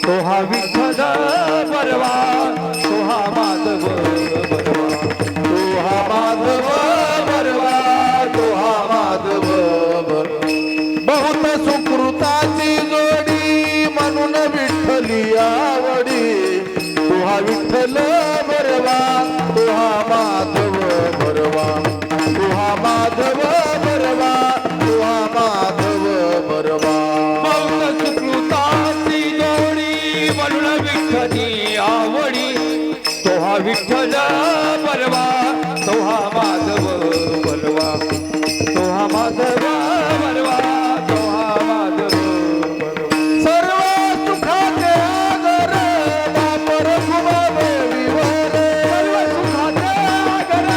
तो हा विठ्ठल बरवा, तो हा माधव बरवा, तो हा माधव बरवा, तो हा माधव बरवा. बहुत सुकृताची जोडी म्हणून विठ्ठली आवडी, तो हा विठ्ठल बरवा, तो हा माधव बरवा, तो हा माधव बरवा, तो हा माधव बरवा. बहुत सुकृताची जोडी म्हणून विठ्ठली आवडी, तो हा विठ्ठल बरवा, तो हा माधव बरवा, तो हा माधव बरवा, तो हा माधव बरवा. सर्व सुखाचे आगर बापर खुमा देवीवर, सर्व सुखाचे आगर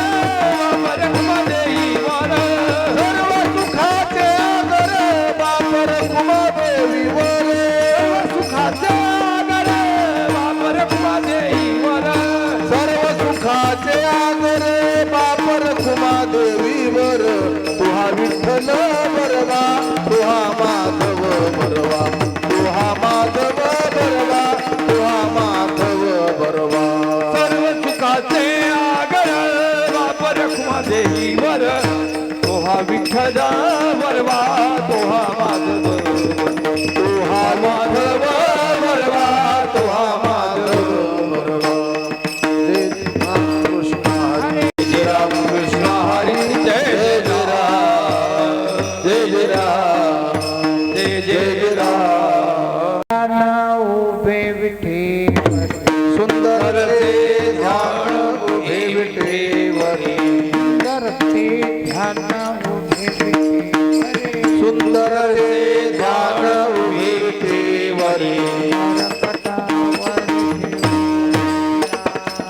बापर खुमा देवीवर, सर्व सुखाचे आगर बापर खुमा देवीवर, सर्व सुखाचे आगर बापर खुमा देवीवर, सर्व सुखाचे आगर बापर खुमा देवीवर. तुहा विठ्ठल बरवा, तुहा माधव बरवा, तुहा माधव बरवा, तुहा माधव बरवा. सर्व सुखाचे आगर बापर खुमा देवीवर, तुहा विठ्ठल बरवा, तुहा माधव, तुहा माधव बरवा, तुहा माधव बरवा. जय राम कृष्ण हरी, जय जय राम, जय जय राम, जय जय राम. उभे विठे सुंदर ते ध्यान उभे विठेवरी, सुंदर ते ध्यान उभे विठे, सुंदर ते ध्यान उभे विठेवरी.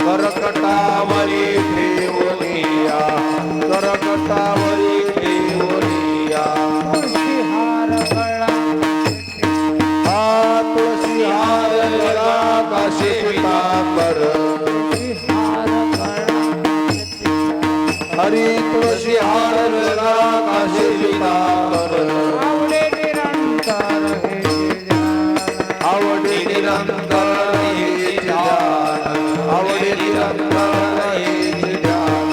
करकटावरी ठेवलिया, करकटावरी ठेवलिया. तुळशीहार गळा, हा तुळशीहार गळा काशी पितांबर, तुळशीहार गळा, हरी तुळशीहार गळा काशी पितांबर. आवडे निरंतर हे ध्यान, आवडे निरंतर हे ध्यान, आवडे निरंतर हे ध्यान.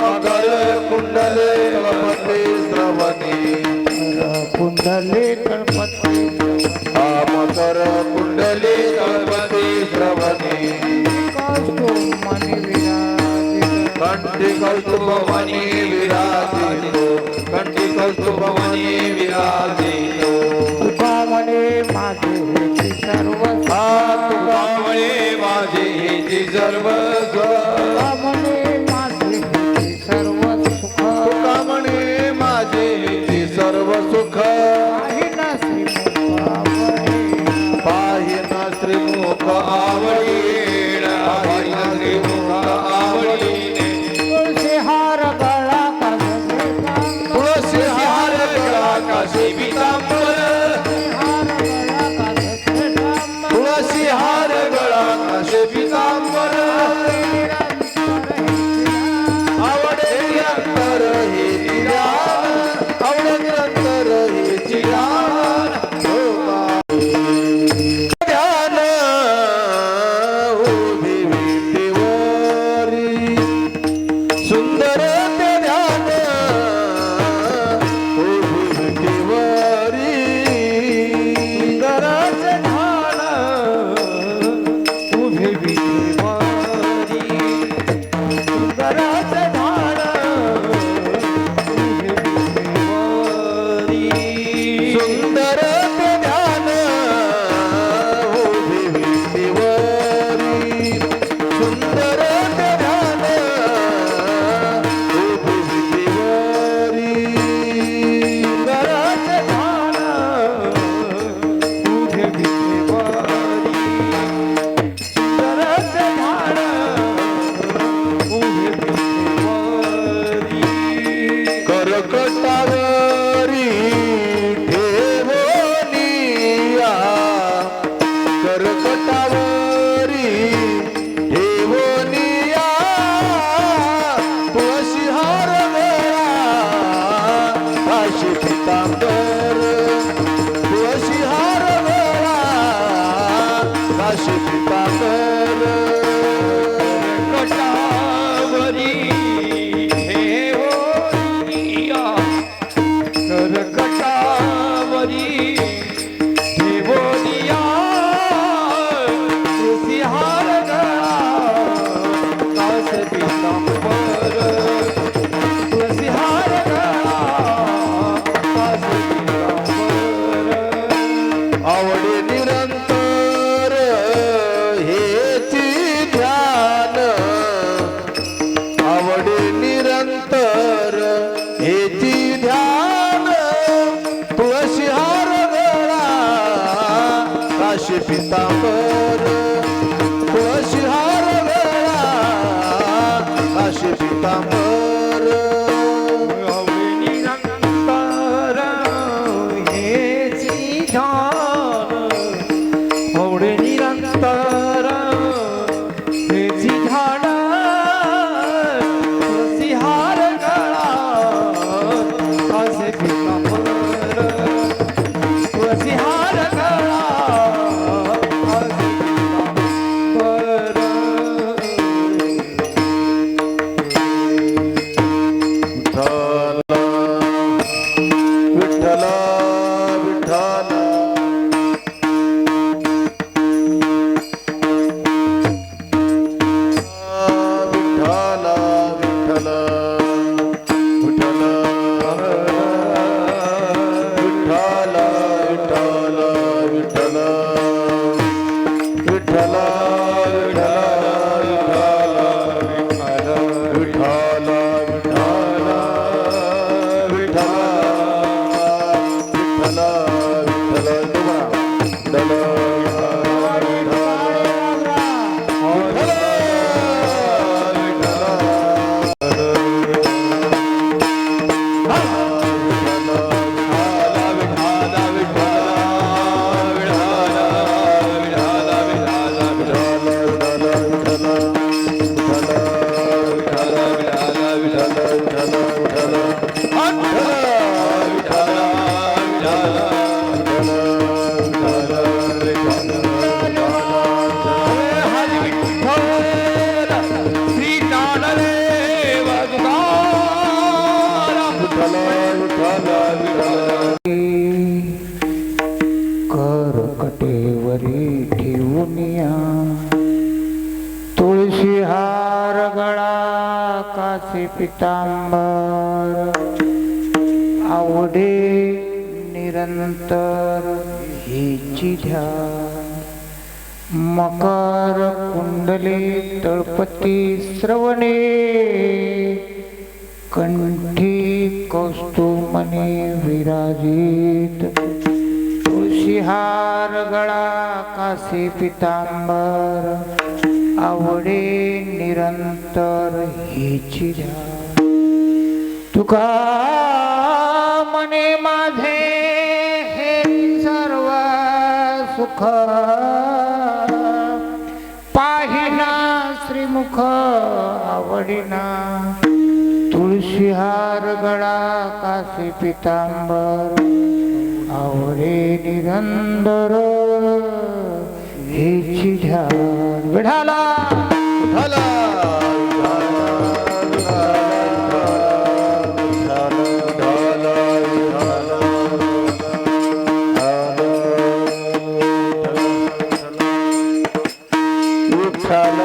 मकर कुंडले कुंडले गणपती श्रवणी, कुंडले गणपती, मकर कुंडले गणपती श्रवणी. कंठी कंठी विराजितो, कंठी कौस्तुभमणी विराजितो. तुका म्हणे माझे हेची सर्व, तुका म्हणे माझे हेची सर्वस्व, तुका म्हणे माझे हेची सर्व सुख, तुका म्हणे माझे हेची सर्व सुख. पाहिना श्रीमुख आवडीन, पाहिना श्रीमुख आवडीने, तुळशीहार गळा काशी, तुळशीहार गळा काशी पितांबर, तुळशीहार गळा आवडे निरंतर हेची ध्यान आवडे निरंतर हेची ध्यान तुळशी हार गळा काशी पितांबर तुळशी हार गळा काशी पितांबर आवडे निरंतर हेची ध्यान आवडे निरंतर हेची ध्यान तुळशी हार गळा काशी पितांबर तुळशी हार गळा काशी पितांबर विठ्ठल विठ्ठल विठ्ठल विठ्ठल विठ्ठल विठ्ठल विठ्ठल विठ्ठल विठ्ठल करकटेवरी ठेवूनिया तुळशी हार गळा काशी पितांबर आवडे निरंतर हेची ध्यान मकर कुंडली तळपती श्रवणे कंठी कौस्तुमने विराजित तुळशी हार गळा काशी पितांबर आवडे निरंतर हेची ध्यान तुका मने माझे हे सर्व सुख पाहिना श्रीमुख आवडिना तुळशी हार गळा काशी पितांबर आवडे निरंतर हेची ध्यान विठाला विठ्ठल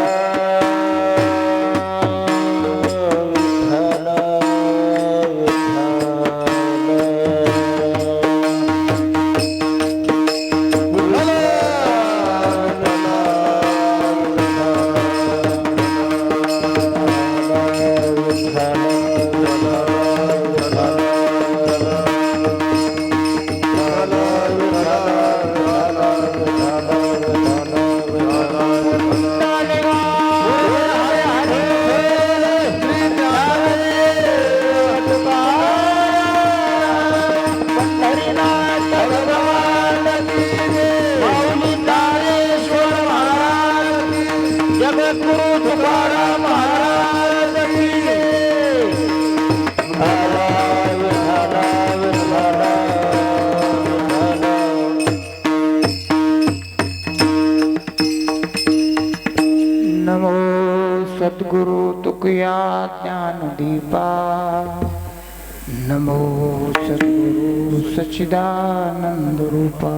नमो सद्गुरु तुकया ज्ञान दीपा नमो सद्गुरु सच्चिदानंद रूपा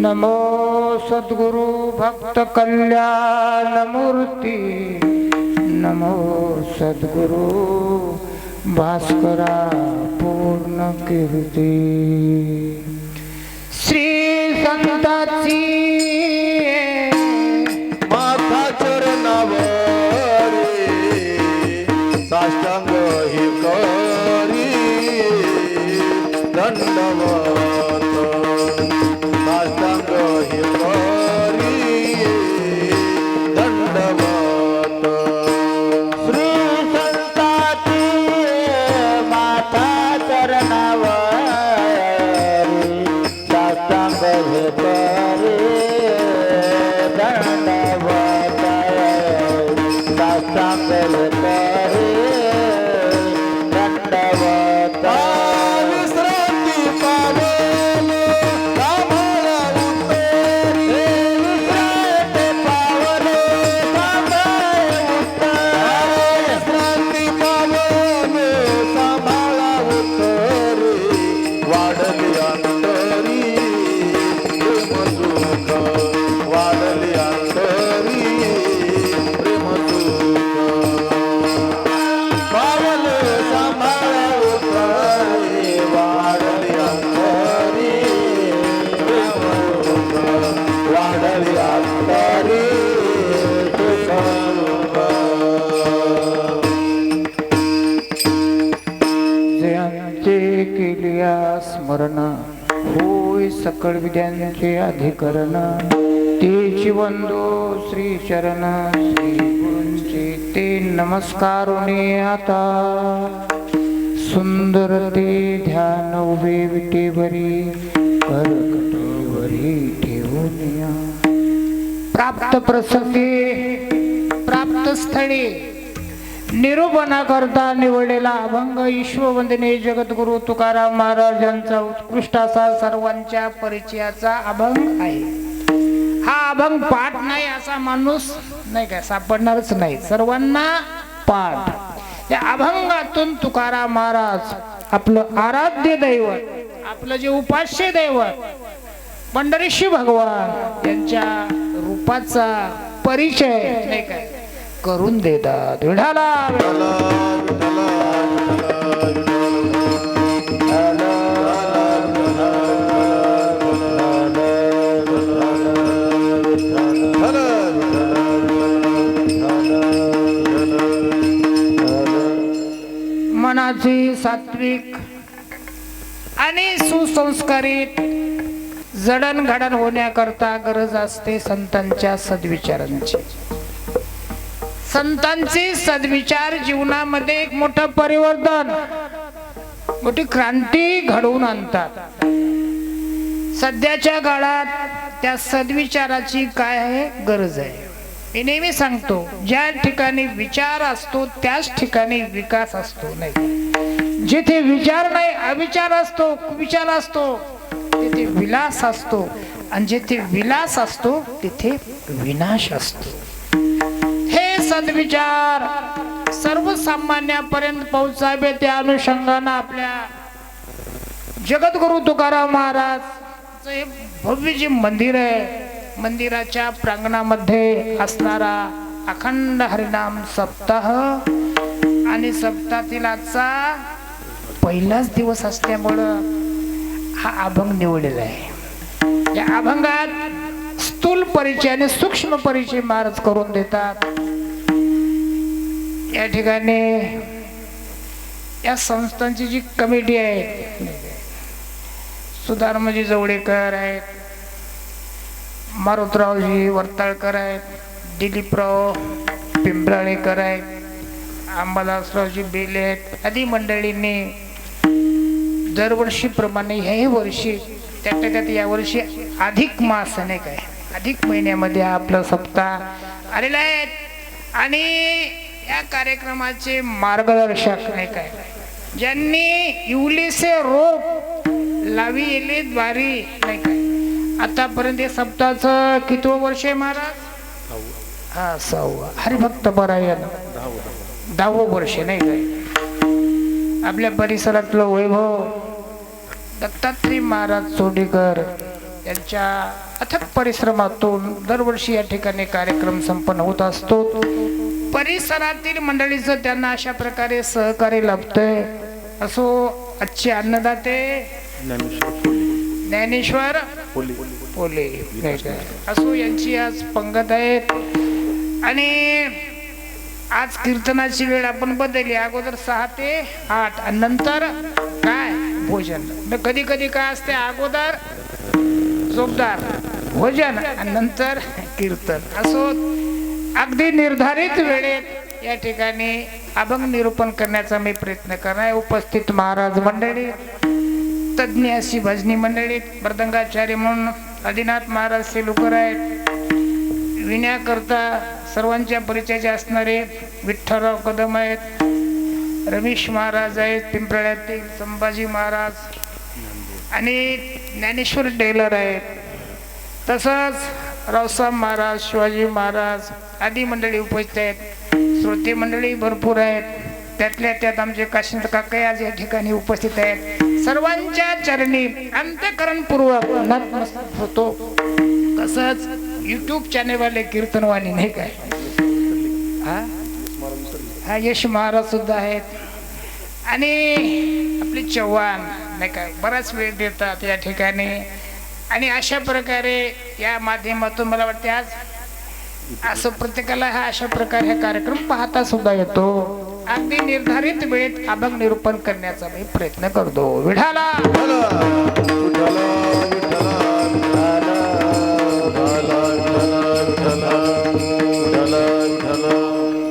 नमो सद्गुरु भक्त कल्याण मूर्ती नमो सद्गुरु भास्करा पूर्ण कीर्ती श्री संताची माथा चरणावरी साष्टांग ही करी दंडवत साष्टांग ही करी दंडवत श्री संताची माता चरणावरी साष्टांग हे करे दंडवत साष्टांग हे करे दंडवत विश्रांती पावेल कामाला उतरी विश्रांती पावले विश्रांती पावेल सांभाळा उतरी वाढली अंतरी प्रेम सुख वाढली अंतरी प्रेम सुख पावल सांभाळा उतरी वाढली अंतरी प्रेम सुख वाढली अंतरी सुख जयांचे केलिया स्मरण होय सकळ विद्यांचे अधिकरण तेची वंदो श्री चरण श्री गुरूंचे ते नमस्कारुणे आता सुंदर ते ध्यान उभे विटेवरी करकटेवरी ठेवून या. प्राप्त प्रसंगी प्राप्त स्थळी निरूपणा करता निवडलेला अभंग ईश्ववंदनीय जगद्गुरु तुकाराम महाराजांचा उत्कृष्ट असा सर्वांच्या परिचयाचा अभंग आहे. हा अभंग पाठ नाही असा माणूस नाही काय सापडणारच नाही, सर्वांना पाठ. या अभंगातून तुकाराम महाराज आपलं आराध्य दैवत, आपलं जे उपास्य दैवत पंढरीशी भगवान यांच्या रूपाचा परिचय नाही काय करून देतात. विठाला मनाची सात्विक आणि सुसंस्कारित जडणघडण होण्याकरता गरज असते संतांच्या सद्विचारांची. संतांचे सद्विचार जीवनामध्ये एक मोठं परिवर्तन, मोठी क्रांती घडवून आणतात. सध्याच्या काळात त्या सद्विचाराची काय आहे गरज आहे. मी नेहमी सांगतो, ज्या ठिकाणी विचार असतो त्याच ठिकाणी विकास असतो. नाही जिथे विचार नाही अविचार असतो, कुविचार असतो, तिथे विलास असतो, आणि जिथे विलास असतो तिथे विनाश असतो. हे सद्विचार सर्वसामान्यापर्यंत पोहोचावे त्या अनुषंगाने आपल्या जगद्गुरु तुकाराम महाराज हे भव्य जे मंदिर आहे, मंदिराच्या प्रांगणामध्ये असणारा अखंड हरिनाम सप्ताह आणि सप्ताहातील आजचा पहिलाच दिवस असल्यामुळं हा अभंग निवडलेला आहे. या अभंगात स्थूल परिचय आणि सूक्ष्म परिचय महाराज करून देतात. या ठिकाणी या संस्थांची जी कमिटी आहे, सुधारमजी जवळेकर आहेत, मारुतरावजी वर्ताळकर आहेत, दिलीपराव पिंपराळेकर आहेत, अंबादासरावजी बेले आहेत, आदी मंडळींनी दरवर्षीप्रमाणे ह्याही वर्षी त्यात यावर्षी अधिक मास नाही काय अधिक महिन्यामध्ये आपला सप्ताह आलेला आहे. आणि या कार्यक्रमाचे मार्गदर्शक नाही काय ज्यांनी इवलेसे रोप लाविले द्वारी नाही काय आतापर्यंत हे सप्ताहाचं कितवं वर्ष आहे महाराज? हा 6वं. हरिभक्त परायण 10वं वर्ष नाही काय. आपल्या परिसरातलं वैभव दत्तात्रय महाराज सोडेकर यांच्या अथक परिश्रमातून दरवर्षी या ठिकाणी कार्यक्रम संपन्न होत असतो. परिसरातील मंडळीचं त्यांना अशा प्रकारे सहकार्य लाभतंय. असो आजचे अन्नदाते ज्ञानेश्वर पोले नाही काय. असो यांची आज पंगत आहेत. आणि आज कीर्तनाची वेळ आपण बदलली. अगोदर 6 ते 8 आणि नंतर काय भोजन. कधी कधी काय असते, अगोदर जोरदार भोजन आणि नंतर कीर्तन. असो अगदी निर्धारित वेळेत या ठिकाणी अभंग निरूपण करण्याचा मी प्रयत्न करणार. उपस्थित महाराज मंडळी, तज्ज्ञ अशी भजनी मंडळी, मृदंगाचार्य म्हणून आदिनाथ महाराज सेलुकर आहेत. विण्याकरता सर्वांच्या परिचयाचे असणारे विठ्ठलराव कदम आहेत. रमेश महाराज आहेत पिंपळ्यातील, संभाजी महाराज आणि ज्ञानेश्वर टेलर आहेत. तसंच रावसाहेब महाराज, शिवाजी महाराज आदी मंडळी उपस्थित आहेत. श्रोते मंडळी भरपूर आहेत. त्यातल्या त्यात आमचे काशीनाथ काका आज या ठिकाणी उपस्थित आहेत. सर्वांच्या चरणी अंतःकरणपूर्वक नतमस्तक होतो. तसंच युट्यूब चॅनेलवाले कीर्तनवाणी नाही काय, हा यश महाराज सुद्धा आहेत. आणि आपले चव्हाण नाही काय बराच वेळ देतात या ठिकाणी. आणि अशा प्रकारे या माध्यमातून मला वाटते आज असं प्रत्येकाला हा अशा प्रकारे हा कार्यक्रम पाहता सुद्धा येतो. अगदी निर्धारित वेळेत अभंग निरूपण करण्याचा मी प्रयत्न करतो. विठाला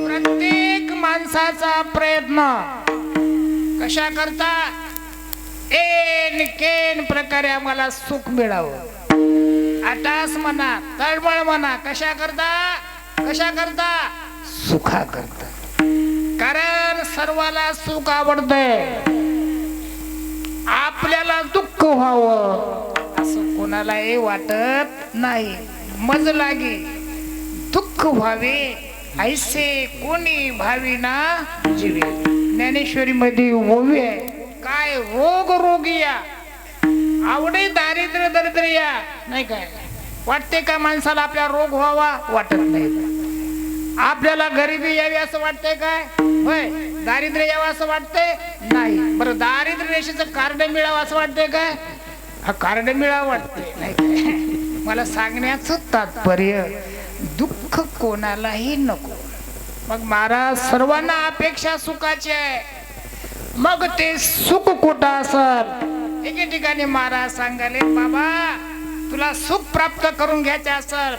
प्रत्येक माणसाचा प्रयत्न कशा करता केन प्रकारे आम्हाला सुख मिळावं. आटास म्हणा, तळमळ म्हणा, कशा करता सुखा करता. कारण सर्वाला सुख आवडतंय. आपल्याला दुःख व्हावं असं कोणालाही वाटत नाही. मज लागे दुःख व्हावे ऐसे कोणी भाविना जीवे. ज्ञानेश्वरी मध्ये ओवी आहे. काय रोगी या आवडे दारिद्र्य दरिद्र या नाही काय. वाटते का माणसाला आपला रोग व्हावा? वाटत नाही. आपल्याला गरिबी यावी असं वाटतंय काय? होय. दारिद्र्य यावं असं वाटतंय नाही. बरं दारिद्र्य रेषेचं कार्ड मिळावं असं वाटतंय काय? हा कार्ड मिळावं वाटतंय नाही काय. मला सांगण्याचं तात्पर्य दुःख कोणालाही नको. मग महाराज सर्वांना अपेक्षा सुखाची आहे. मग ते सुख कुठं असल? एके ठिकाणी महाराज सांगाले, बाबा तुला सुख प्राप्त करून घ्यायचे असेल,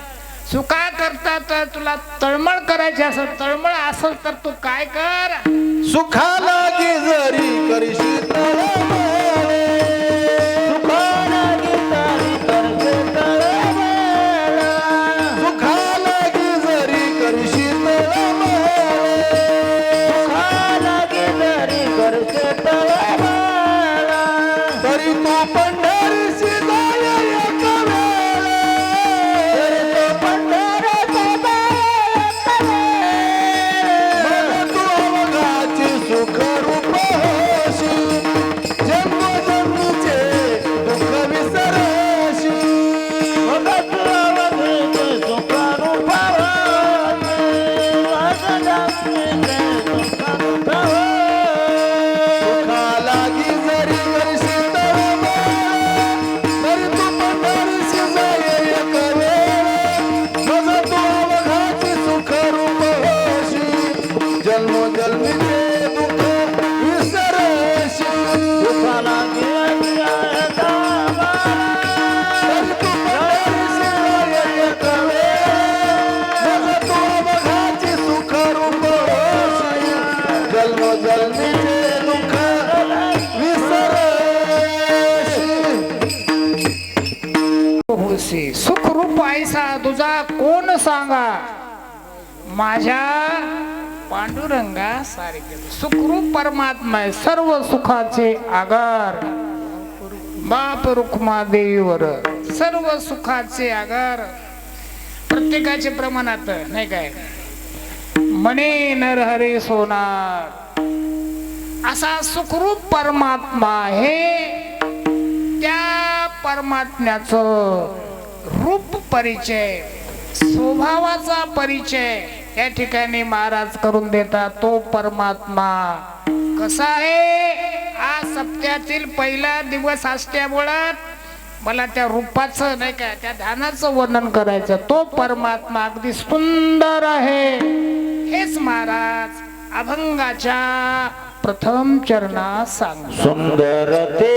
सुखा करता तर तुला तळमळ करायची असेल, तळमळ असेल तर तू काय कर, सुखाला की जरी करशील तळमळ, सुखाला की जरी करशील तळमळ, सुखाला की जरी करशील तळमळ, सुखाला की जरी करशील तळमळ, तरी तू पंढरीशी जाय एक वेळ, तरी तू पंढरीशी जाय एक वेळ, मग तू अवघाची सुख रूप होशील, जन्मोजन्मीचे दुःख विसरशील, मग तू अवघाची सुख रूप होशील, जन्मोजन्मीचे दुःख रूप होशील. सुखाला की जरी करशील तळमळ, तरी तू पंढरीशी जाय एक वेळ, मग तू अवघाची सुख रूप होशील, जन्मोजन्मीचे दुःख विसरशील. सुखाला की जरी तळमळ, तरी तू पंढरीशी जाय एक वेळ, मग तू अवघाची सुख रूप होशील, जन्मोजन्मीचे दुःख विसरशील. सुखरूप ऐसा तुझा कोण सांगा, माझ्या पांडुरंगा सारखे. सुखरूप परमात्मा आहे, सर्व सुखाचे आगार. बाप रुक्मादेवीवर सर्व सुखाचे आगार. प्रत्येकाचे प्रमाणात नाही काय. मने नरहरे सोनार असा सुखरूप परमात्मा आहे. त्या परमात्म्याचं रूप परिचय, स्वभावाचा परिचय या ठिकाणी महाराज करून देतात. तो परमात्मा कसा आहे? आज सप्त्यातील पहिला दिवस असल्यामुळं मला त्या रूपाचं नाही का त्या ध्यानाचं वर्णन करायचं. तो परमात्मा अगदी सुंदर आहे. हेच महाराज अभंगाच्या प्रथम चरणात सांग. सुंदर ते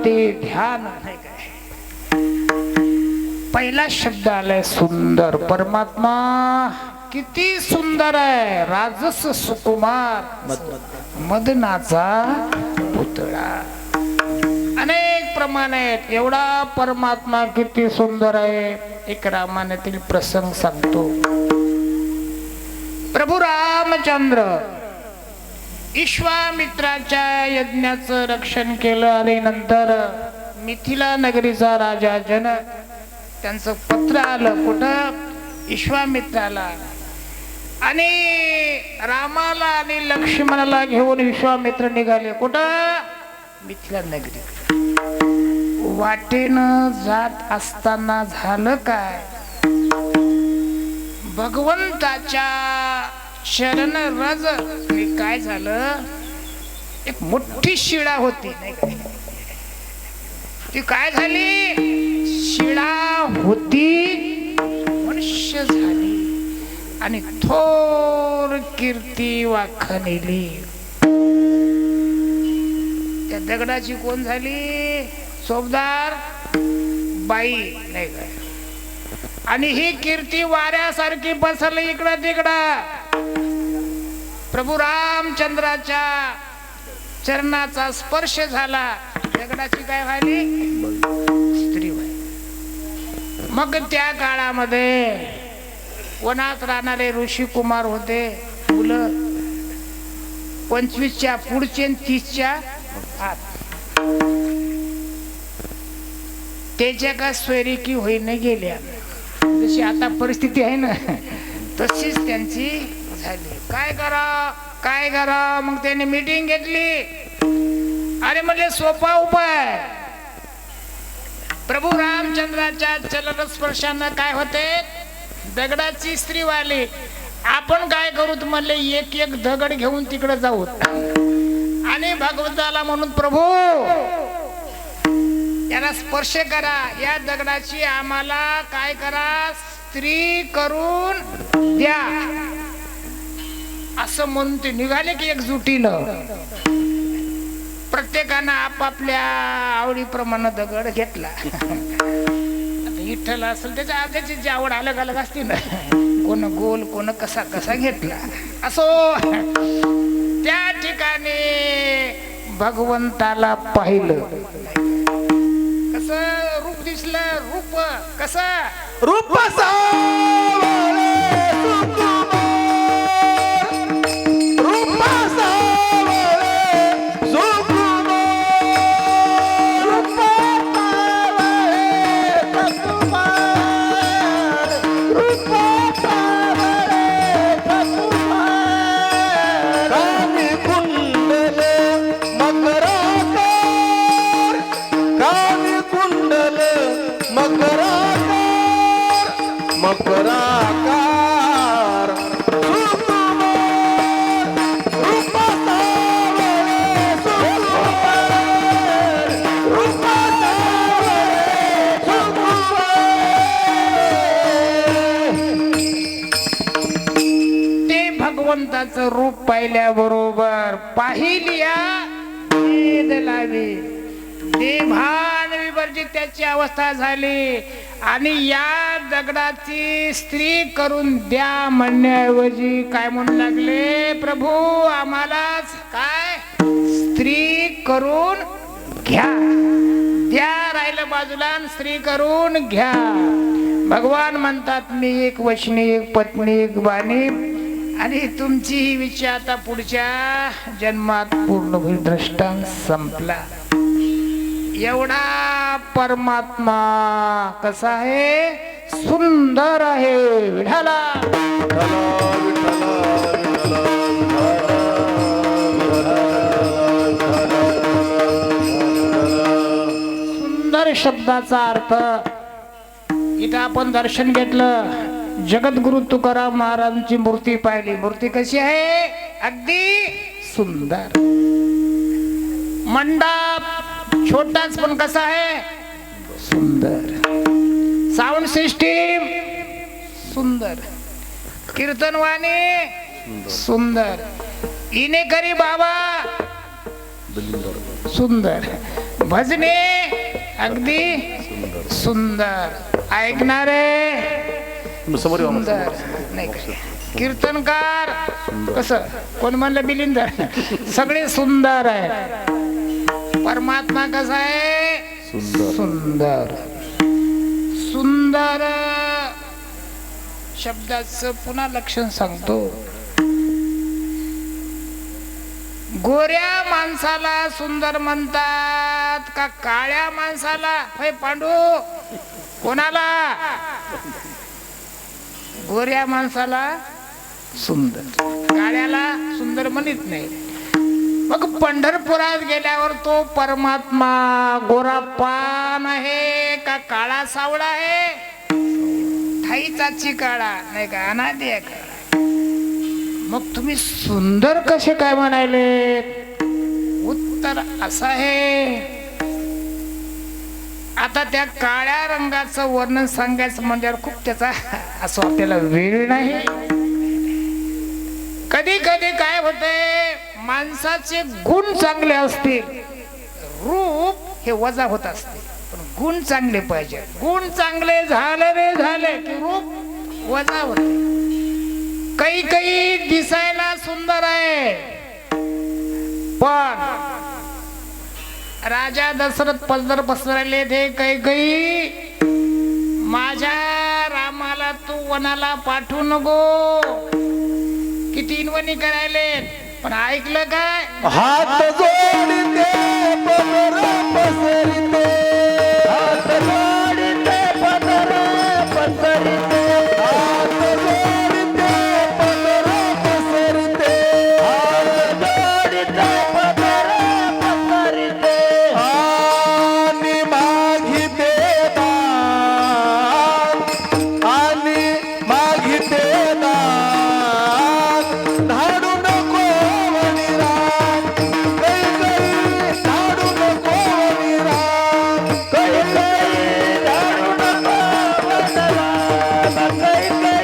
ते ध्यान नाही काय. पहिला शब्द आलाय सुंदर. परमात्मा किती सुंदर आहे. राजस सुकुमार मदनाचा पुतळा. अनेक प्रमाण आहेत. एवढा परमात्मा किती सुंदर आहे. एक रामायणातील प्रसंग सांगतो. प्रभू रामचंद्र विश्वामित्राच्या यज्ञाचं रक्षण केलं आणि नंतर मिथिला नगरीचा राजा जनक त्यांचं पत्र आलं कुठं विश्वामित्राला. आणि रामाला आणि लक्ष्मणाला घेऊन विश्वामित्र निघाले कुठं मिथिला नगरी. वाटेनं जात असताना झालं काय. भगवंताच्या शरण रज काय झालं. एक मोठी शिळा होती नाही का. ती काय झाली. शिळा होती मनुष्य झाली आणि थोर कीर्ती वाखणली. त्या दगडाची कोण झाली. सोबदार बाई नाही काय. आणि ही कीर्ती वाऱ्यासारखी पसरली इकडं तिकडं. प्रभू रामचंद्राच्या चरणाचा स्पर्श झाला. दगडाची काय व्हायली स्त्री व्हायली. मग त्या काळामध्ये वनात राहणारे ऋषी कुमार होते. मुलं 25च्या पुढचे 30च्या आत. त्याच्या का स्वैरिकी होईन गेल्या. जशी आता परिस्थिती आहे ना तशीच त्यांची झाली. काय करा मग त्यांनी मीटिंग घेतली. अरे म्हणजे सोपा उपाय. प्रभू रामचंद्राच्या चलन स्पर्शानं काय होते. दगडाची स्त्री वाली. आपण काय करू म्हणले एक एक दगड घेऊन तिकडे जाऊ आणि भगवंताला म्हणून प्रभू याला स्पर्श करा. या दगडाची आम्हाला काय करा स्त्री करून द्या असं म्हणून ते निघाले की एकजुटीनं. प्रत्येकानं आपापल्या आवडीप्रमाणे दगड घेतला. विठ्ठल असेल त्याच्या त्याची जी आवड अलग अलग असते ना. कोण गोल कोण कसा घेतला असो. त्या ठिकाणी भगवंताला पाहिलं कसं रूप दिसलं रूप कसं रूप सावळे सुकुमार, रूप सावळे सुकुमार, रूप सावळे सुकुमार, रूप सावळे सुकुमार, कानी कुंडल मकराकार, कानी कुंडल मकराकार, मकराकार सुकुमार, रूप सावळे सुकुमार, रूप सावळे सुकुमार. ते भगवंताचं रूप पाहिल्याबरोबर पाहिलिया वेद लावी देभान विवर्जित त्याची अवस्था झाली आणि या दगडाची स्त्री करून द्या म्हणण्याऐवजी काय म्हणू लागले प्रभू आम्हालाच काय स्त्री करून घ्या द्या राहिलं बाजूला आणि स्त्री करून घ्या. भगवान म्हणतात मी एक वचनी एक पत्नी एक बाणी आणि तुमची ही विचार आता पुढच्या जन्मात पूर्ण होईल. दृष्टांत संपला. एवढा परमात्मा कसा आहे सुंदर आहे. विठाला सुंदर शब्दाचा अर्थ इथं आपण दर्शन घेतलं. जगद्गुरु तुकाराम महाराजांची मूर्ती पाहिली. मूर्ती कशी आहे अगदी सुंदर. मंडप छोटाच पण कसा आहे सुंदर. साऊंड सिस्टीम सुंदर. कीर्तनवाणी सुंदर. इनेकरी बाबा सुंदर. भजने अगदी सुंदर. ऐकणारे सुंदर नाही का. कीर्तनकार कसं कोण म्हणलं बिलिंदर सगळे सुंदर आहे. परमात्मा कसा आहे सुंदर. सुंदर शब्दाचं पुन्हा लक्षण सांगतो. गोऱ्या माणसाला सुंदर म्हणतात का काळ्या माणसाला. होय पांडू कोणाला गोऱ्या माणसाला सुंदर काळ्याला सुंदर म्हणत नाही. मग पंढरपुरात गेल्यावर तो परमात्मा गोरा पान आहे का काळा सावळा आहे. ठाईचाची काळा नाही का अनादी आहे काळा. मग तुम्ही सुंदर कसे काय म्हणाले. उत्तर असं आहे आता त्या काळ्या रंगाचं वर्णन सांगायचं म्हणल्यावर खूप त्याचा असं आपल्याला वेळ नाही. कधी कधी काय होते माणसाचे गुण चांगले असतील रूप हे वजा होत असते. पण गुण चांगले पाहिजे. गुण चांगले झाले की रूप वजा होते. काही दिसायला सुंदर आहे पण राजा दशरथ पदर पसरले ते काही माझ्या रामाला तू वनाला पाठवू नको किती इनवणी करायले पण ऐकलं काय. हात जोडते पदर पसरते, हात जोडते पदर पसरते, हात जोडते पदर पसरते, हात जोडते पदर पसरते, आणि मागिते दान, आणि मागिते दान, धाडू नको वनिराम, कै कै धाडू नको वनिराम, कै कै धाडू नको वनराम, कै कै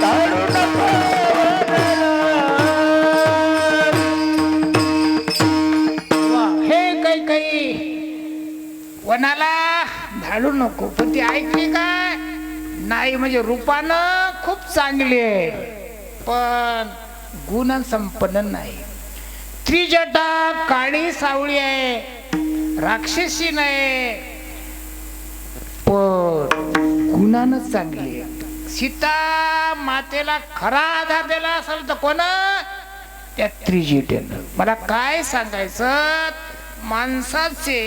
धाडू नको वनराम. हे काही वनाला धाडू नको पण ती ऐकली काय नाही. म्हणजे रूपानं खूप चांगली आहे पण गुण संपन्न नाही. त्रिजटा काळी सावळी आहे, राक्षसी नाही, पण गुणानं चांगली आहे. सीता मातेला खरा आधार दिला असेल तर कोण? त्या त्रिजटेनं. मला काय सांगायचं, माणसाचे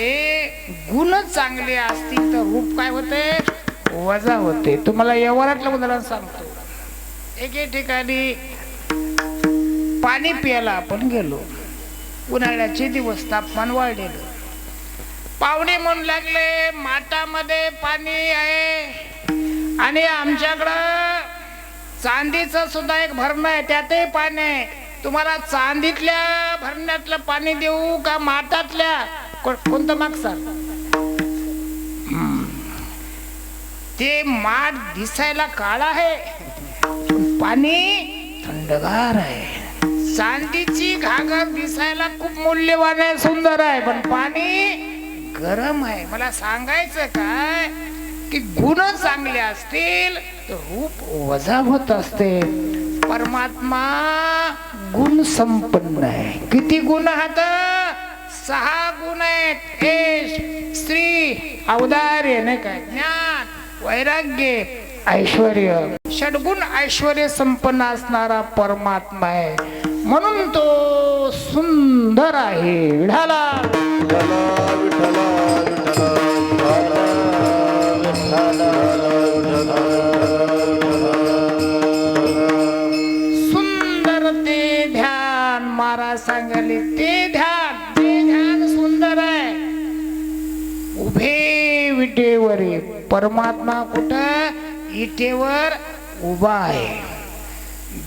गुण चांगले असतील तर रूप काय होते? वजा होते. तुम्हाला व्यवहारातलं उदाहरण सांगतो. एके ठिकाणी पाणी प्यायला आपण गेलो. उन्हाळ्याचे दिवस, तापमान वाढलेलं. पाहुणे म्हणू लागले माठामध्ये पाणी आहे आणि आमच्याकडं चांदीचं सुद्धा एक भरणं आहे, त्यातही पाणी आहे. तुम्हाला चांदीतल्या भरण्यातलं पाणी देऊ का माठातल्या? कोणतं मागसाल? ते माठ दिसायला काळा आहे पण पाणी थंडगार आहे. चांदीची घागर दिसायला खूप मूल्यवान आहे, सुंदर आहे, पण पाणी गरम आहे. मला सांगायचं काय की गुण चांगले असतील तर रूप वजा होत असते. परमात्मा गुण संपन्न आहे. किती गुण आहेत? 6 गुण आहेत. हे स्त्री औदार्य नाही काय, ज्ञान, वैराग्य, ऐश्वर्य, षडगुण ऐश्वर्य संपन्न असणारा परमात्मा आहे. म्हणून तो सुंदर आहे. विठाला सुंदर ते ध्यान महाराज सांगले. ते ध्यान सुंदर आहे. उभे विटेवर परमात्मा कुठं? इटेवर उभा आहे.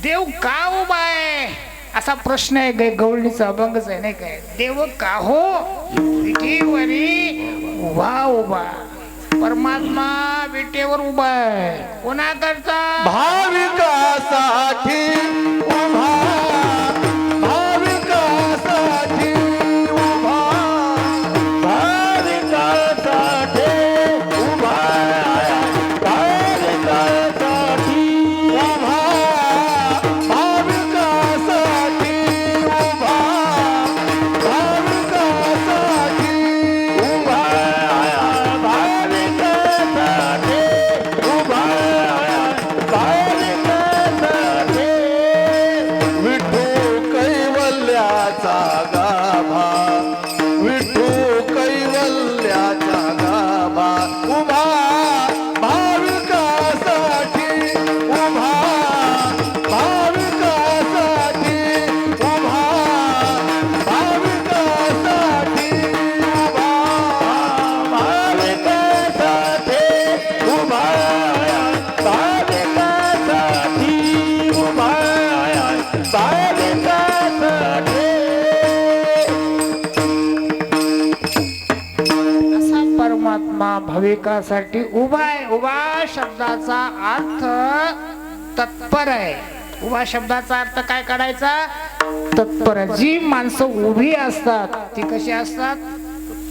देव का उभा आहे असा प्रश्न आहे. गवळणीचा अभंगच आहे नाही काय. देव का हो विटेवरी उभा. परमात्मा विटेवर उभा आहे. कोणाकरता? भाविकासाठी उभा, भाविकासाठी उभा, भाविकासाठी उभा, भाविकासाठी उभा, भाविकासाठी उभा, भाविकासाठी उभा, भाविकासाठी उभा, भाविकासाठी. विठू कैवल्याचा गाभा, विठू कैवल्याचा गाभा उभा, भाविकासाठी उभा, भाविकासाठी उभा, भाविकासाठी उभा, भाविकासाठी उभा, भाविकासाठी उभा, भाविकासाठी. असा परमात्मा भाविकासाठी उभा आहे. उभा शब्दाचा अर्थ तत्पर आहे. उभा शब्दाचा अर्थ काय काढायचा? तत्पर आहे. जी माणसं उभी असतात ती कशी असतात?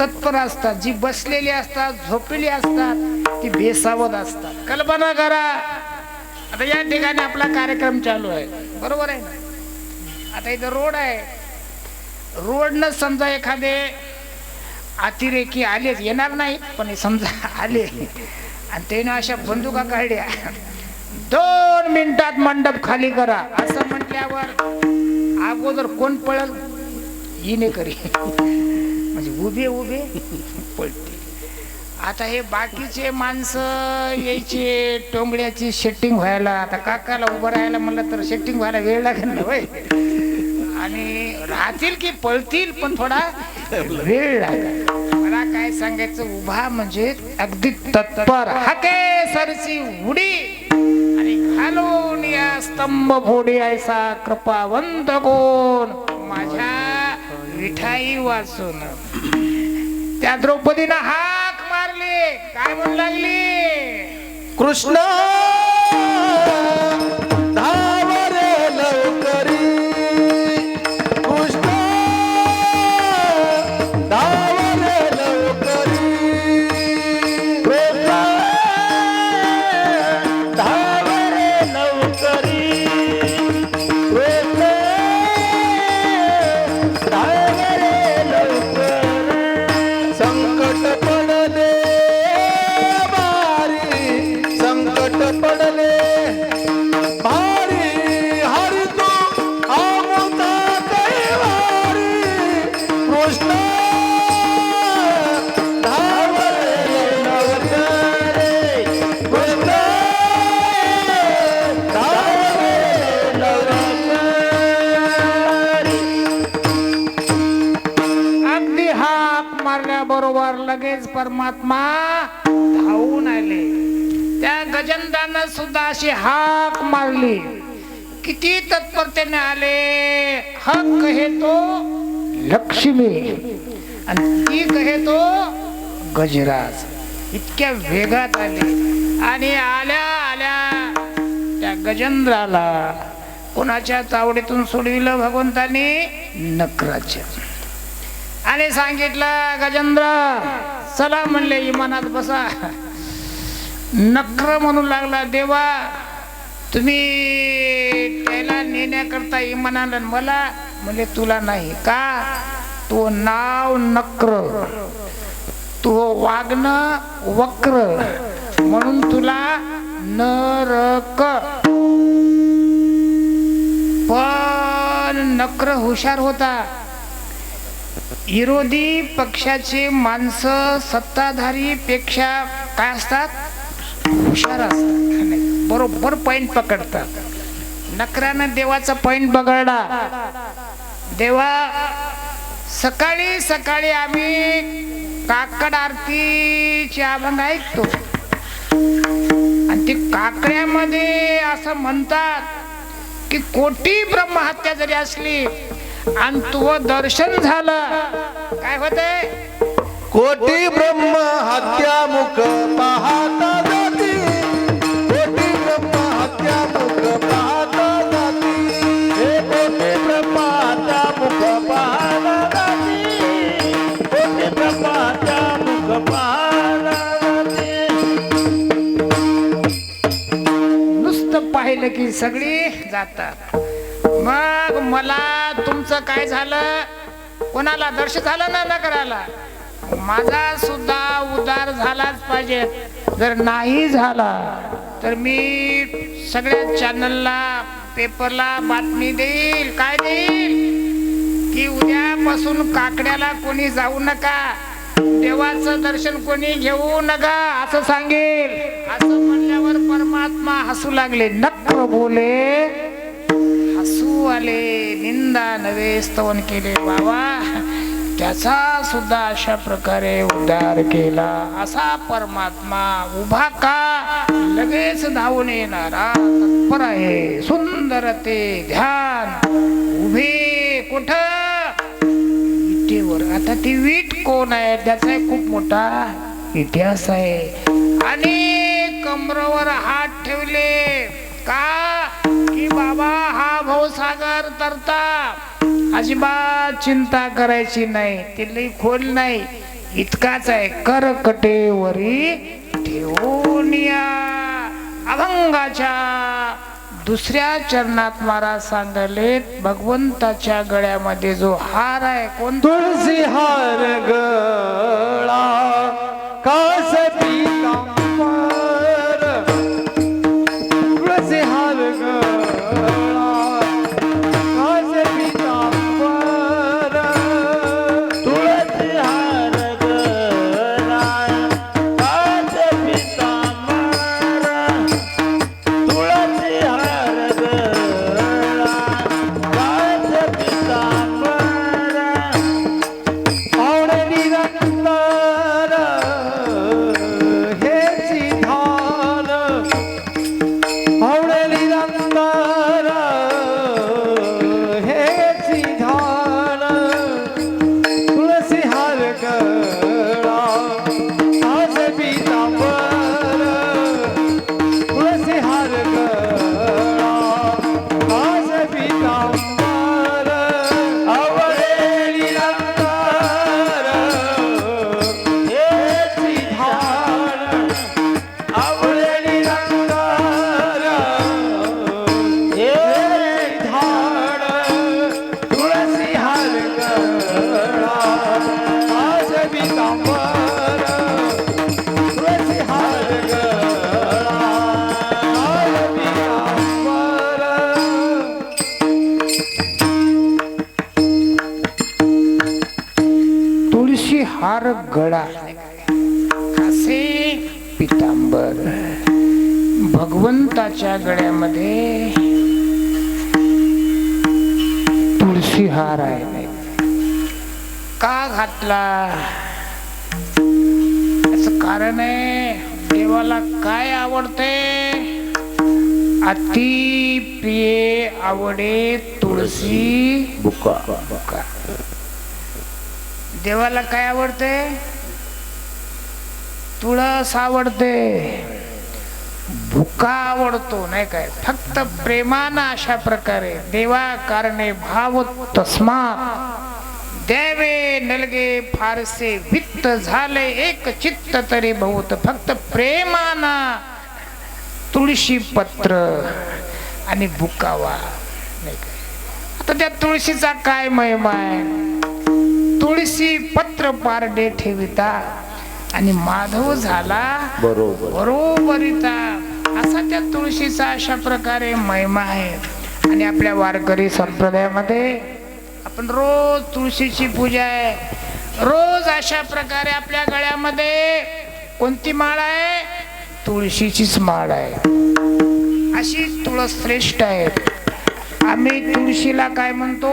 तत्पर असतात. जी बसलेली असतात, झोपलेली असतात, ती बेसावध असतात. कल्पना करा, आता या ठिकाणी आपला कार्यक्रम चालू आहे, बरोबर आहे ना? आता इथं रोड आहे. रोडनं समजा एखादे अतिरेकी आले, येणार नाही पण समजा आले आणि त्याने अशा बंदुका काढल्या, 2 मिनिटात मंडप खाली करा असं म्हटल्यावर अगोदर कोण पळल? हिने करी म्हणजे उभे पळते. आता हे बाकीचे माणसं यायचे टोंगड्याची सेटिंग व्हायला, आता काकाला उभं राहायला म्हणलं तर सेटिंग व्हायला वेळ लागेल ना होय. आणि राहतील की पळतील पण थोडा वेळ लागेल. मला काय सांगायचं, उभा म्हणजे अगदी तत्पर, हाके सरसी उडी आणि घालून या स्तंभ फोडी ऐसा कृपावंत कोण माझ्या विठाई वाचून. त्या द्रौपदीनं हाक मारली, काय म्हणू लागली? कृष्ण धाव रे लवकरी, कृष्ण धाव रे लवकरी, कृष्ण धाव रे लवकरी, कृष्ण लगेच परमात्मा धावून आले. त्या गजेंद्रानं सुद्धा अशी हाक मारली. किती तत्परतेने आले. हक कहे तो लक्ष्मी आणि ती कहे तो गजराज. इतक्या वेगात आले आणि आल्या आल्या त्या गजेंद्राला कोणाच्या चावडीतून सोडविलं भगवंतानी? नक्राच्या. आणि सांगितलं गजेंद्र चला म्हणले विमानात बसा. नक्र म्हणू लागला देवा तुम्ही त्याला नेण्याकरता विमानाला मला म्हणजे तुला नाही का? तो नाव नक्र, तो वागणं वक्र म्हणून तुला नरक. पण नक्र हुशार होता. विरोधी पक्षाचे माणसं सत्ताधारी पेक्षा काय असतात? हुशार असतात. बरोबर पॉइंट पकडतात. नकरानं देवाचा पॉइंट बघडला. देवा सकाळी सकाळी आम्ही काकड आरतीचे अभंग ऐकतो आणि ते काकड्यामध्ये असं म्हणतात की कोटी ब्रह्महत्या जरी असली आणि तुझं दर्शन झालं काय होतंय? कोटी ब्रह्म हत्या मुख पाहता जाती. कोटी ब्रह्म हत्या मुख पाहता जाती. हे कोटी ब्रह्म हत्या मुख पाहता जाती. कोटी ब्रह्म हत्या मुख पाहता जाती. नुसतं पाहिलं की सगळी जातात. मग मला तुमचं काय झालं? कोणाला दर्शन झालं ना नकराला? माझा सुद्धा उद्धार झालाच पाहिजे. जर नाही झाला तर मी सगळ्या चॅनलला पेपरला बातमी देईल. काय देईल? की उद्यापासून काकड्याला कोणी जाऊ नका, देवाचं दर्शन कोणी घेऊ नका असं सांगेल. असं म्हणल्यावर परमात्मा हसू लागले. नक्र बोले हसू आले. निंदा नव्हे स्तवन केले. बाबा त्याचा सुद्धा अशा प्रकारे उद्धार केला. असा परमात्मा उभा का लगेच धावून येणारा तत्पर आहे. सुंदर ते ध्यान उभे कुठं? विटेवर. आता ती वीट कोण आहे? त्याचा खूप मोठा इतिहास आहे. आणि कमरेवर हात ठेवले का की बाबा हा भवसागर तरता अजिबात चिंता करायची नाही. ते लई खोल नाही, इतकाच आहे. करकटेवरी ठेवून या. अभंगाच्या दुसऱ्या चरणात महाराज सांगले भगवंताच्या गळ्यामध्ये जो हार आहे कोण? तुळसी हार गळा कास पीतांबर. तुळसी हार गळा कास पीतांबर. तुळसी हार गळा कास पीतांबर. तुळसी हार गळा कास पीतांबर. आवडे निरंतर हेची धार. आवडे निरंतर हेची धार. तुळसी हार गळा कास पीतांबर. तुळसी हार गळा कास पीतांबर. आवडे निरंतर हेची धार. आवडे निरंतर हेची धार. तुळसी हार गळा कास पीतांबर. तुळसी हार गळा कास पीतांबर. तुळशी हार गळा असे पितांबर. भगवंताच्या गळ्यामध्ये तुळशी हार आहे. का घातला? कारण आहे देवाला काय आवडते? अति प्रिय आवडे तुळशी बुका. देवाला काय आवडते? तुळस आवडते, भुका आवडतो नाही काय. फक्त प्रेमानं अशा प्रकारे देवा कारणे भाव तस्मात देवे नलगे फारसे वित्त झाले एक चित्त तरी बहुत. फक्त प्रेमानं तुळशी पत्र आणि बुकावा नाही काय. आता त्या तुळशीचा काय महिमा आहे? तुळशी पत्र पारडे ठेविता आणि माधव झाला बरोबरिता. असा त्या तुळशीचा अशा प्रकारे महिमा आहे. आणि आपल्या वारकरी संप्रदायामध्ये आपण रोज तुळशीची पूजा आहे. रोज अशा प्रकारे आपल्या गळ्यामध्ये कोणती माळ आहे? तुळशीचीच माळ आहे. अशी तुळस श्रेष्ठ आहे. आम्ही तुळशीला काय म्हणतो?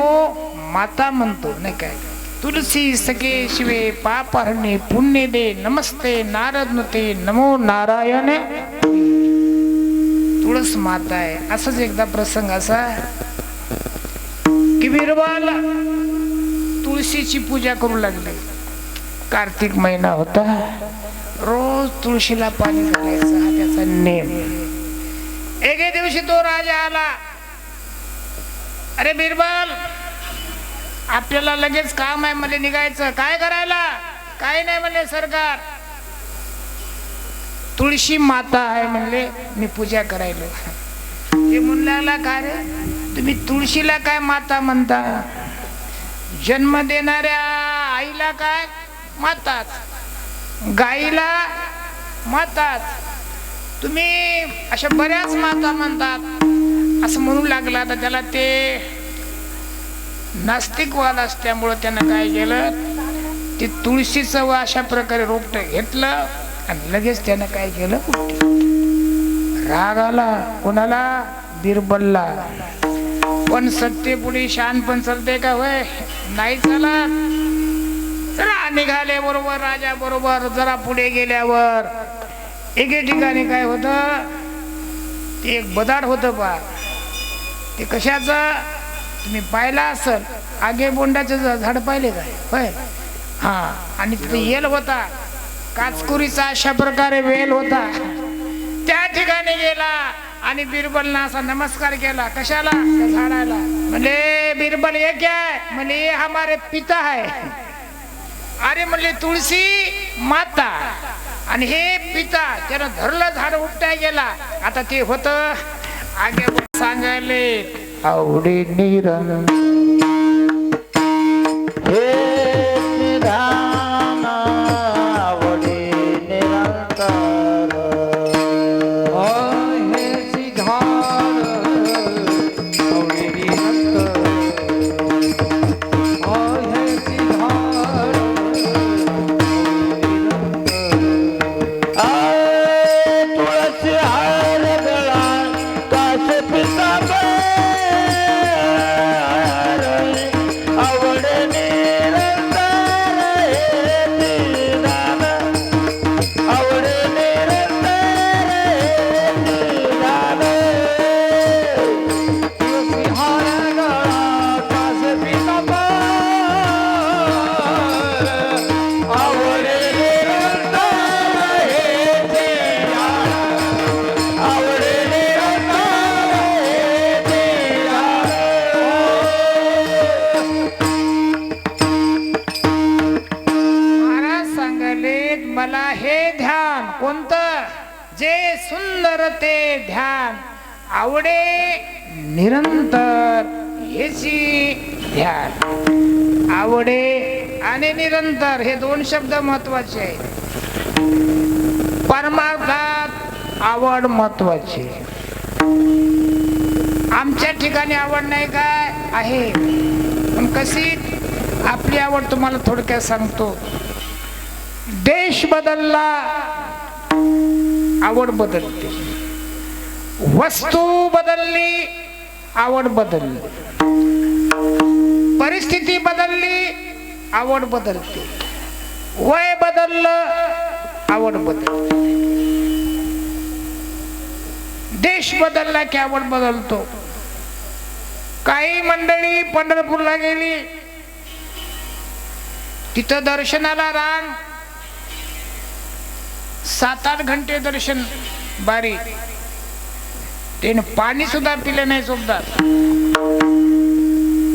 माता म्हणतो नाही काय. तुलसी सखे शिवे पापहरणे पुण्य दे नमस्ते नारद नुते नमो नारायण. तुळस माता आहे. असंच एकदा प्रसंग असा की बिरबल तुळशीची पूजा करू लागले. कार्तिक महिना होता. रोज तुळशीला पाणी घालायचं हा त्याचा नेम. एके दिवशी तो राजा आला. अरे बिरबल, आपल्याला लगेच काम आहे म्हणजे निघायचं. काय करायला? काय नाही म्हणले सरकार. तुळशी माता आहे म्हणले मी पूजा करायला. ते म्हणू लागला का रे तुम्ही तुळशीला काय माता म्हणता? जन्म देणाऱ्या आईला काय माताच, गाईला माताच, तुम्ही अशा बऱ्याच माता म्हणतात असं म्हणू लागला. तर त्याला ते नास्तिकवाद असल्यामुळं त्यानं काय केलं? ते तुळशीचं अशा प्रकारे रोपटं घेतलं आणि लगेच त्यानं काय केलं? राग आला. कोणाला? बिरबलला. पण सत्य पुढे शहाणपण चालते का? होय नाही चालत. जरा निघाले बरोबर राजा बरोबर. जरा पुढे गेल्यावर एके ठिकाणी काय होतं? ते एक बदाड होतं बा. ते कशाचं तुम्ही पाहिला असल? आगे बोंडाचं झाड पाहिले काय? होय हा. आणि तिथे येल होता, काचकुरीचा अशा प्रकारे वेल होता. त्या ठिकाणी गेला आणि बिरबलना असा नमस्कार केला. कशाला? त्या झाडाला. म्हणले बिरबल ये क्या है? म्हणले ये हमारे पिता है. अरे म्हणले तुळशी माता आणि हे पिता. त्यानं धरलं झाड उपटाय गेला. आता ते होत आगे सांगायले आवडे निरंतर हे निधान आवडे निरंतर. हे सिद्धार आवडे निरंतर. हे सिद्धार तुळसी हार गळा काश पिता मला हे ध्यान कोणतं? जे सुंदर ते ध्यान आवडे निरंतर. हेची ध्यान आवडे आणि निरंतर हे दोन शब्द महत्वाचे आहेत. परमार्थात आवड महत्वाची. आमच्या ठिकाणी आवड नाही काय आहे, पण कशी आपली आवड तुम्हाला थोडक्यात सांगतो. देश बदलला आवड बदलते, वस्तू बदलली आवड बदलली, परिस्थिती बदलली आवड बदलते, वय बदललं आवड बदलते. देश बदलला की आवड बदलतो. काही मंडळी पंढरपूरला गेली, तिथं दर्शनाला रांग, 7-8 घंटे दर्शन बारी, त्याने पाणी सुद्धा पिलं नाही. सुद्धा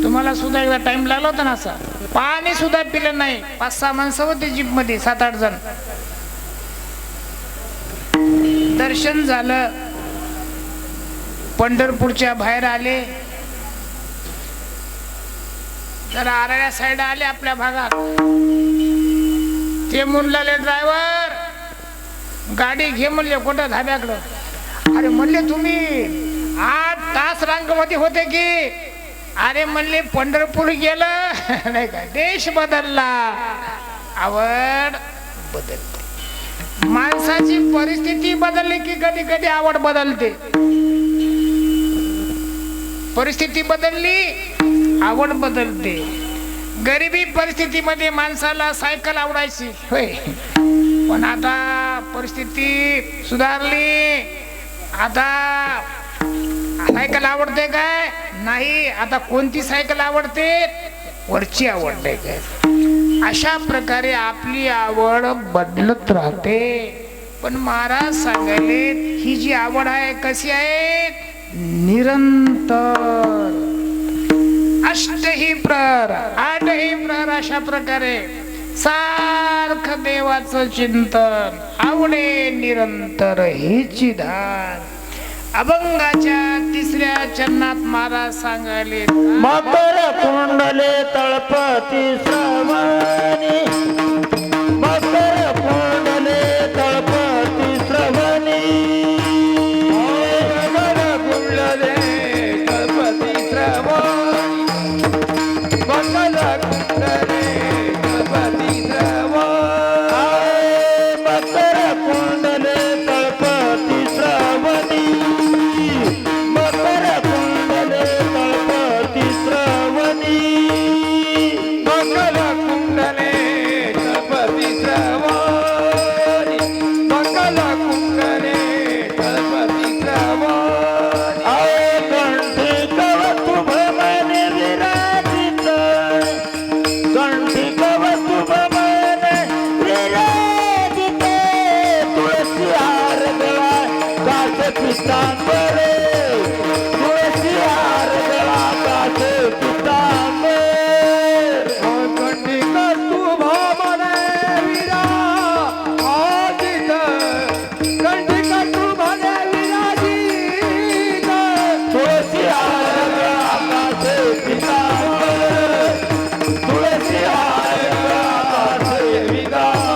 तुम्हाला सुद्धा एकदा टाइम लागला होता ना, असा पाणी सुद्धा पिलं नाही. 5-6 माणसं होते जीप मध्ये, 7-8 जण. दर्शन झालं, पंढरपूरच्या बाहेर आले, जरा आराड्या साईड आले आपल्या भागात. ते म्हणले, ड्रायव्हर गाडी घे म्हणले कुठं धाब्याकडं. अरे म्हणले तुम्ही 8 तास रांगमध्ये होते की. अरे म्हणले पंढरपूर गेलं नाही का, देश बदलला, आवड बदलते. माणसाची परिस्थिती बदलली की कधी कधी आवड बदलते. परिस्थिती बदलली, आवड बदलते. गरिबी परिस्थितीमध्ये माणसाला सायकल आवडायची होय, पण आता परिस्थिती सुधारली, आता सायकल आवडते काय नाही. आता कोणती सायकल आवडते, वरची आवडते काय. अशा प्रकारे आपली आवड बदलत राहते. पण महाराज सांगायले ही जी आवड आहे कशी आहे, निरंतर. अष्टही प्रहर, 8ही प्रहर, अशा प्रकारे सारखं देवाचं चिंतन, आवडे निरंतर हिची धार. अभंगाच्या 3ऱ्या चरणात महाराज सांगायले, मकर कुंडले तळपती श्रवणी, मकर कुंडले तळपती श्रवणी, मकर कुंडले तळपती श्रवणी, मकर कुंडले तळपती श्रवणी, मकर कुंडले तळपती श्रवणी, मकर कुंडले तळपती श्रवणी, मकर कुंडले तळपती श्रवणी, मकर कुंडले तळपती श्रवणी, कंठी कवतुभ मने विराजित, कंठी कवतुभ मने विराजित, तुळसी हार गळा कासे पितांबरे, तुळसी हार गळा कासे पितांबरे, कंठी कस्तुभा मने विराजित, कंठी कस्तुभा मने विराजित, तुळसी हार गळा कासे पितांबरे, तुळसी हार गळा कासे पितांबरे.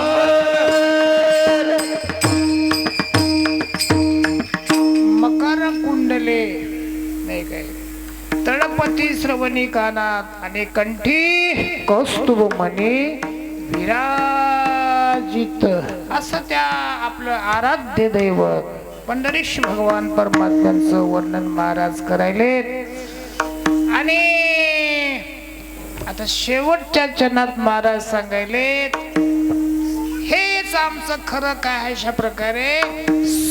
मकर कुंडले नाही काय, तळपती श्रवणी कानात, आणि कंठी कौस्तुभ मनी विराजित. असं त्या आपलं आराध्य दैवत पंढरीश भगवान परमात्म्यांचं वर्णन महाराज करायले. आणि आता शेवटच्या चरणात महाराज सांगायले, हेच आमचं खरं काय. अशा प्रकारे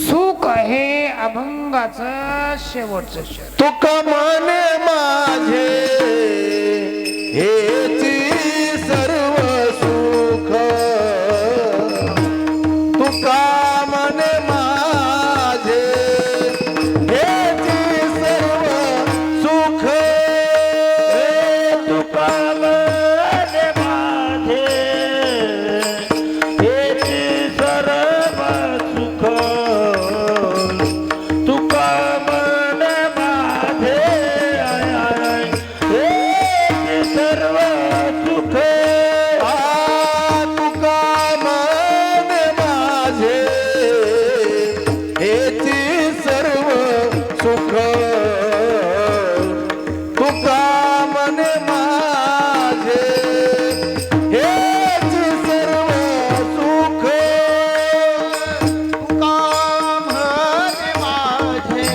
सुख आहे अभंगाचं शेवटचं शब्द. तुका मने माझे हेची सर्व सुख, तुका मने माझे हेची सर्व सुख, तुका मने माझे हेची सर्व सुख, तुका मने माझे हेची सर्व सुख, तुका मने माझे हेची सर्व सुख, तुका मने माझे हेची सर्व सुख, तुका मने माझे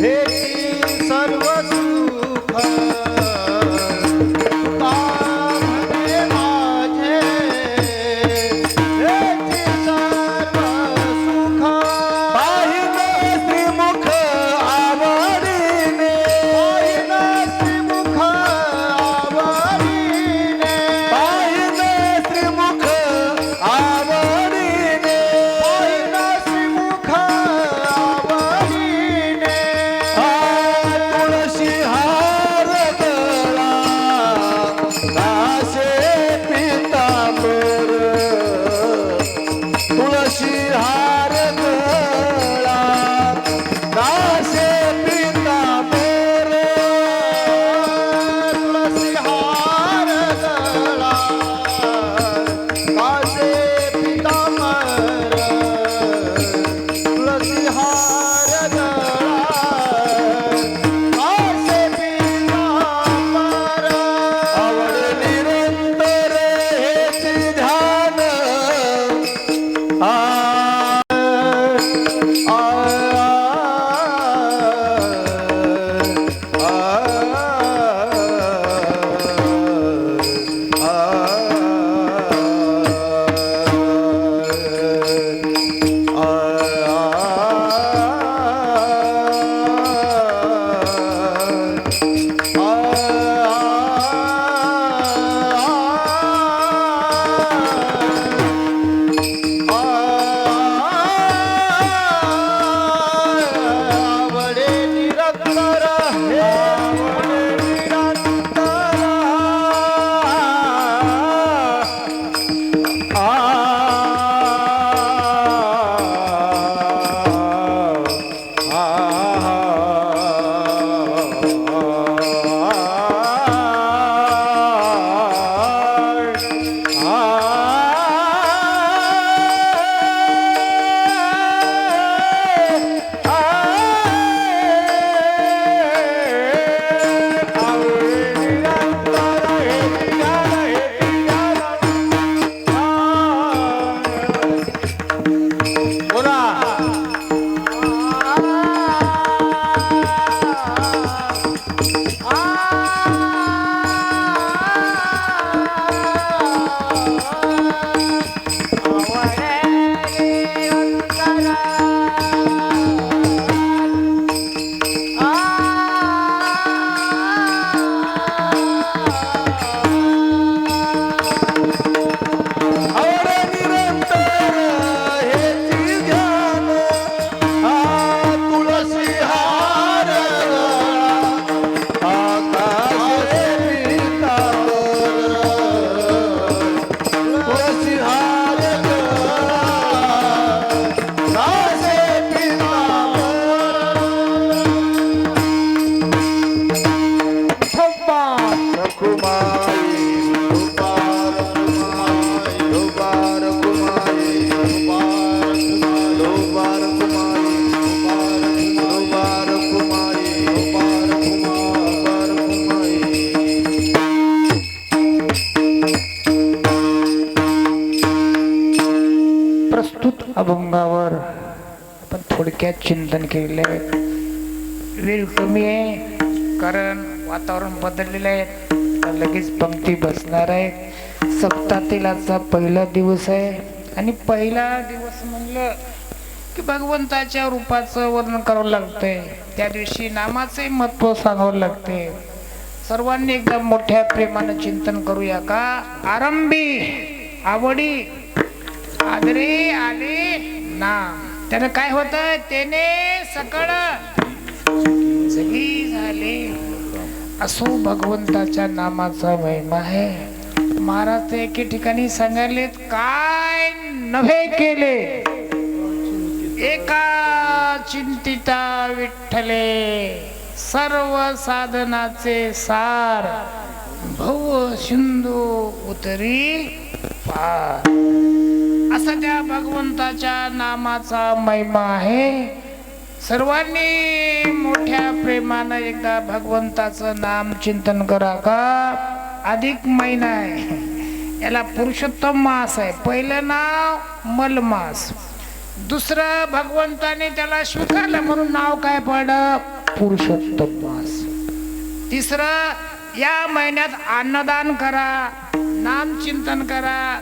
हेची सर्व सुख, तुका मने माझे हेची तुळशी हार गळा कासे पितांबर तुळशी हार गळा कासे पितांबर तुळशी हार गळा कासे पितांबर आवड निरंतर हेच ध्यान आ आवडे निरंतर हे आवडे निरंतर प्रस्तुत अभंगावर आपण थोडक्यात चिंतन केलेलं आहे. वेळ कमी आहे कारण वातावरण बदललेलं आहे. आता लगेच पंक्ती बसणार आहे. सप्ताहातील आजचा पहिला दिवस आहे आणि पहिला दिवस म्हणलं की भगवंताच्या रूपाचं वर्णन करावं लागतंय. त्या दिवशी नामाचे महत्व सांगावं लागते. सर्वांनी एकदा मोठ्या प्रेमानं चिंतन करूया का. आरंभी आवडी आदरे आले नाम त्यानं काय होत त्याने सकळ जगी झाले. असो भगवंताच्या नामाचा महिमा आहे. महाराज एके ठिकाणी सांगायलेत काय नव्हे केले एका चिंतिता विठ्ठले सर्व साधनाचे सार भव सिंधू उतरी पार. असा त्या भगवंताच्या नामाचा महिमा आहे. सर्वांनी मोठ्या प्रेमानं एकदा भगवंताचं नाम चिंतन करा का. अधिक महिना आहे याला पुरुषोत्तम मास आहे. पहिलं नाव मलमास, दुसरं भगवंताने त्याला स्वीकारलं म्हणून नाव काय पडलं पुरुषोत्तम मास. तिसरं या महिन्यात अन्नदान करा, नाम चिंतन करा.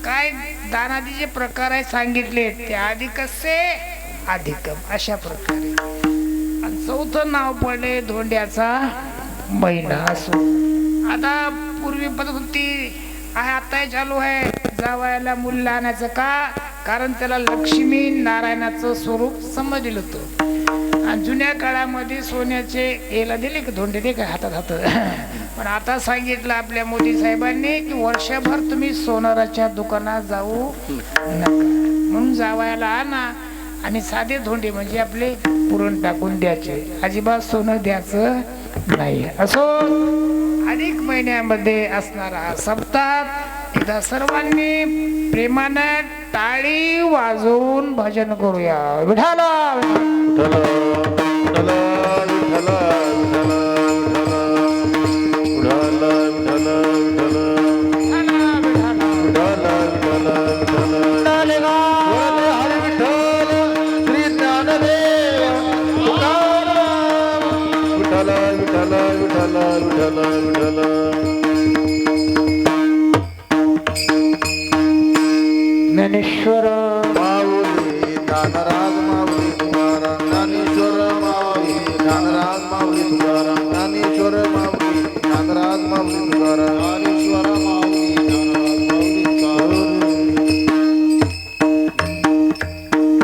काय दानादीचे प्रकार आहे सांगितले ते अधिकसे अधिकम अशा प्रकारे. आणि चौथं नाव पडले धोंड्याचा महिना. असो आता पूर्वी पद्धत होती आहे आताही चालू आहे जावयाला मुलं आणायचं का कारण त्याला लक्ष्मी नारायणाचं स्वरूप समजलं होतं. आणि जुन्या काळामध्ये सोन्याचे याला दिले की धोंडे दे काय हातात हातात. पण आता सांगितलं आपल्या मोदी साहेबांनी की वर्षभर तुम्ही सोनाराच्या दुकानात जाऊ नका. म्हणून जावायला आणा आणि साधे धोंडे म्हणजे आपले पुरण टाकून द्यायचे, अजिबात सोनं द्यायचं नाही. असो अधिक महिन्यामध्ये असणारा हा सप्ताह एकदा सर्वांनी प्रेमानं टाळी वाजवून भजन करूया. विठाला विठ्ठल विठ्ठल विठ्ठल विठ्ठल विठ्ठल विठ्ठल हरी विठ्ठल श्री ज्ञानदेव तुकाराम विठ्ठल विठ्ठल विठ्ठल विठ्ठल विठ्ठल ज्ञानेश्वर माऊली ज्ञानराज माऊली तुकाराम ज्ञानेश्वर माऊली ज्ञानराज माऊली तुकाराम ज्ञानेश्वर माऊली ज्ञानराज माऊली तुकाराम ज्ञानेश्वर माऊली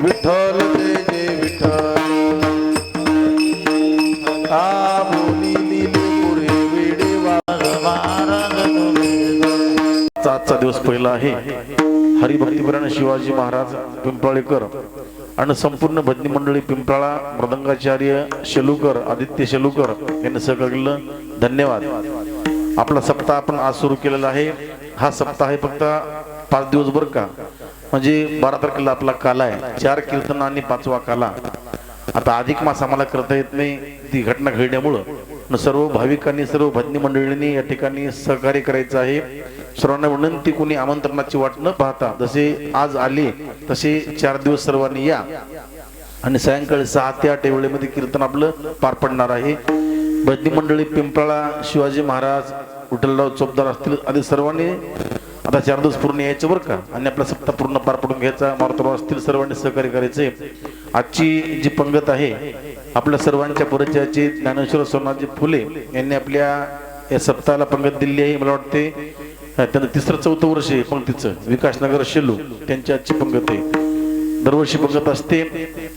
विठ्ठल जय जय विठ्ठल बोली लिली पुढे वेडे आजचा दिवस पहिला आहे. हरिभक्तीपरायण शिवाजी महाराज पिंपळेकर आणि संपूर्ण भजनी मंडळी पिंपळा मृदंगाचार्य शेलूकर आदित्य शेलूकर यांनी सहकार्य धन्यवाद. आपला सप्ताह आपण आज सुरू केलेला आहे. हा सप्ताह आहे फक्त 5 दिवस बरं का, म्हणजे 12 तारखेला आपला काला आहे, 4 कीर्तन आणि 5वा काला. आता अधिक मास आम्हाला करता येत नाही ती घटना घडल्यामुळं सर्व भाविकांनी सर्व भजनी मंडळींनी या ठिकाणी सहकार्य करायचं आहे. सर्वांना विनंती, कोणी आमंत्रणाची वाट न पाहता जसे आज आले तसे 4 दिवस सर्वांनी या आणि सायंकाळी 6 ते 8 वेळेमध्ये कीर्तन आपलं पार पडणार आहे. भजनी मंडळी पिंपळा शिवाजी महाराज विठ्ठलराव चोपदार असतील आधी सर्वांनी आता 4 दिवस पूर्ण यायचं बरं का, आणि आपला सप्ताह पूर्ण पार पडून घ्यायचा. मारुतराव असतील सर्वांनी सहकार्य करायचे. आजची जी पंगत आहे आपल्या सर्वांच्या परिचयाची ज्ञानेश्वर सोनाजी फुले यांनी आपल्या या सप्ताहाला पंगत दिली आहे. मला वाटते त्यांचं 3रं-4थं वर्ष आहे पंक्तीचं. विकासनगर शेलू त्यांची आजची पंगत आहे. दरवर्षी पंगत असते.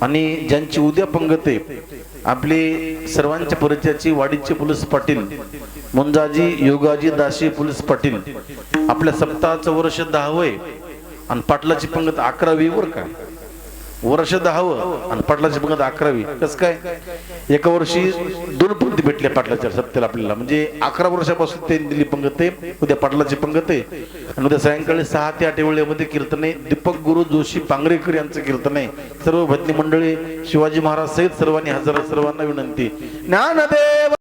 आणि ज्यांची उद्या पंगत आहे आपले सर्वांच्या परिचयाची वाडीचे पोलीस पाटील मुंजाजी योगाजी दाशी पोलीस पाटील, आपल्या सप्ताहाचं वर्ष 10वं आणि पाटलाची पंगत 11वी वर का, वर्ष 10वं आणि पाटलाची पंगत 11वी. कसं काय, एका वर्षी 2 पंक्ती भेटल्या पाटलाच्या सप्त्याला आपल्याला, म्हणजे 11 वर्षापासून त्यांनी दिली पंगत आहे. उद्या पाटलाची पंगत आहे आणि उद्या सायंकाळी 6 ते 8 वेळेमध्ये कीर्तन आहे. दीपक गुरु जोशी पांगरेकर यांचं कीर्तन आहे. सर्व भजनी मंडळी शिवाजी महाराज सहित सर्वांनी हजर, सर्वांना विनंती. ज्ञानदेव